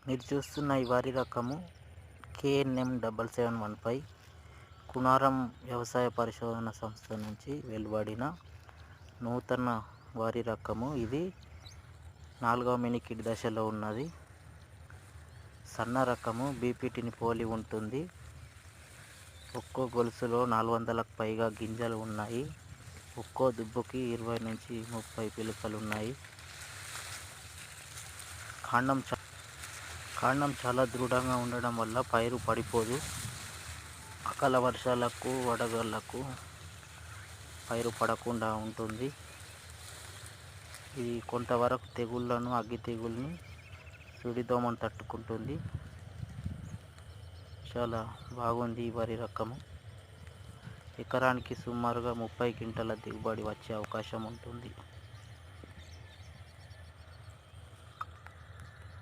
మీరు చూస్తున్న ఈ వరి రకము KNM 7715 కునారం వ్యవసాయ పరిశోధన సంస్థ నుంచి వెలువడిన నూతన వరి రకము. ఇది 4వ మినికిడ్ దశలో ఉన్నది. సన్న రకము, బీపీటీని పోలి ఉంటుంది. ఒక్కో గొలుసులో 400లకు పైగా గింజలు ఉన్నాయి. ఒక్కో దుబ్బుకి 20 నుంచి 30 పిలుకలు ఉన్నాయి. కాండం చాలా దృఢంగా ఉండడం వల్ల పైరు పడిపోదు. అకాల వర్షాలకు, వడగళ్లకు పైరు పడకుండా ఉంటుంది. ఇది కొంతవరకు తెగుళ్లను, అగ్గి తెగుల్ని, సుడిదోమను తట్టుకుంటుంది. చాలా బాగుంది ఈ వరి రకము. ఎకరానికి సుమారుగా 30 క్వింటాల దిగుబడి వచ్చే అవకాశం ఉంటుంది.